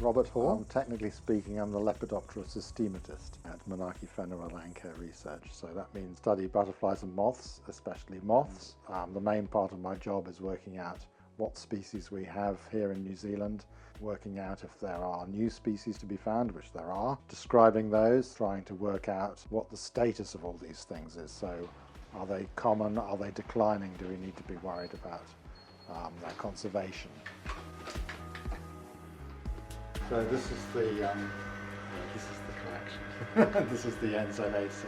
Robert Hall. Technically speaking, I'm the Lepidoptera systematist at Manaaki Whenua Landcare Research. So that means study butterflies and moths, especially moths. The main part of my job is working out what species we have here in New Zealand, working out if there are new species to be found, which there are, describing those, trying to work out what the status of all these things is. So are they common, are they declining, do we need to be worried about their conservation? So this is the collection. This is the NZAC.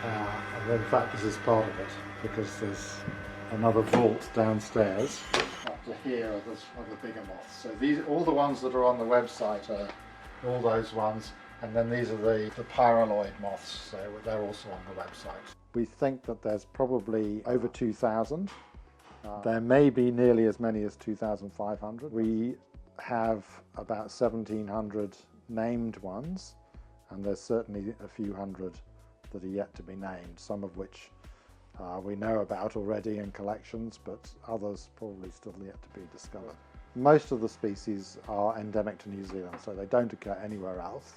And in fact this is part of it, because there's another vault downstairs. Up to here are the bigger moths. So these, all the ones that are on the website are all those ones, and then these are the pyraloid moths, so they're also on the website. We think that there's probably over 2,000. There may be nearly as many as 2,500. We have about 1,700 named ones, and there's certainly a few hundred that are yet to be named, some of which we know about already in collections, but others probably still yet to be discovered. Most of the species are endemic to New Zealand, so they don't occur anywhere else,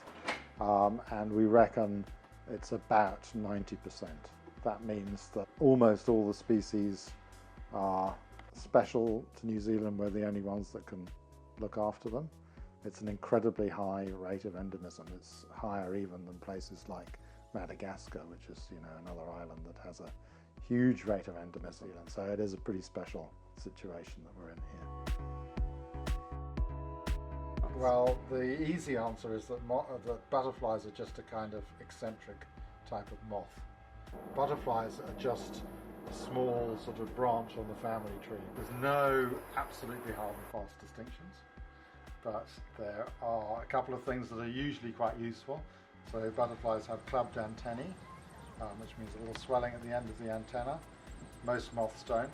and we reckon it's about 90%. That means that almost all the species are special to New Zealand. We're the only ones that can look after them. It's an incredibly high rate of endemism. It's higher even than places like Madagascar, which is, you know, another island that has a huge rate of endemism. So it is a pretty special situation that we're in here. Well, the easy answer is that butterflies are just a kind of eccentric type of moth. Butterflies are just a small sort of branch on the family tree. There's no absolutely hard and fast distinctions, but there are a couple of things that are usually quite useful. So butterflies have clubbed antennae, which means a little swelling at the end of the antenna. Most moths don't.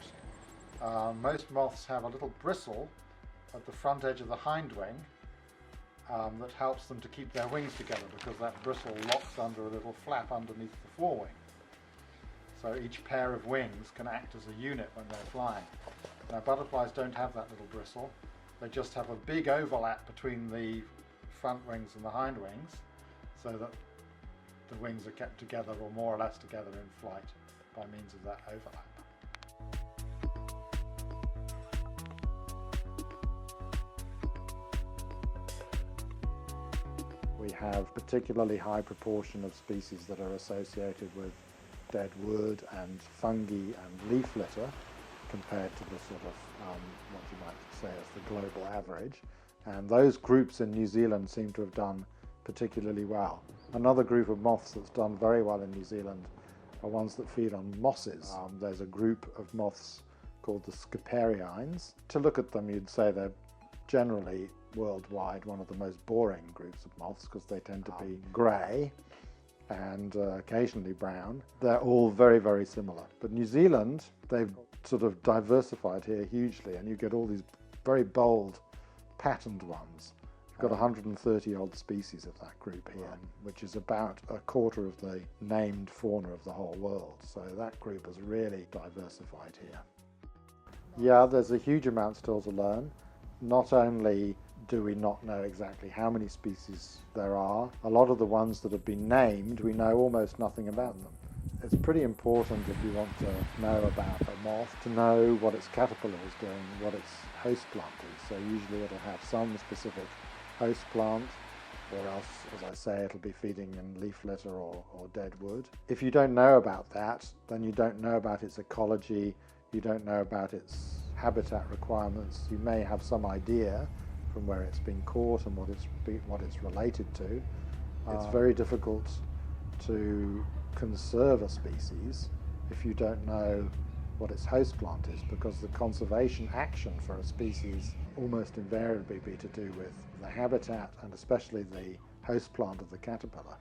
Most moths have a little bristle at the front edge of the hind wing that helps them to keep their wings together, because that bristle locks under a little flap underneath the forewing. So each pair of wings can act as a unit when they're flying. Now butterflies don't have that little bristle. They just have a big overlap between the front wings and the hind wings, so that the wings are kept together, or more or less together, in flight by means of that overlap. We have particularly high proportion of species that are associated with dead wood and fungi and leaf litter, compared to the sort of what you might say as the global average. And those groups in New Zealand seem to have done particularly well. Another group of moths that's done very well in New Zealand are ones that feed on mosses. There's a group of moths called the Scoparines. To look at them, you'd say they're generally worldwide one of the most boring groups of moths, because they tend to be grey and occasionally brown. They're all very, very similar. But New Zealand, they've sort of diversified here hugely, and you get all these very bold patterned ones. You've got 130 odd species of that group here, which is about a quarter of the named fauna of the whole world. So that group has really diversified here. Yeah, there's a huge amount still to learn. Not only do we not know exactly how many species there are, a lot of the ones that have been named, we know almost nothing about them. It's pretty important, if you want to know about a moth, to know what its caterpillar is doing, what its host plant is. So usually it'll have some specific host plant, or else, as I say, it'll be feeding in leaf litter or dead wood. If you don't know about that, then you don't know about its ecology, you don't know about its habitat requirements. You may have some idea from where it's been caught and what it's related to. It's very difficult to conserve a species if you don't know what its host plant is, because the conservation action for a species almost invariably be to do with the habitat, and especially the host plant of the caterpillar.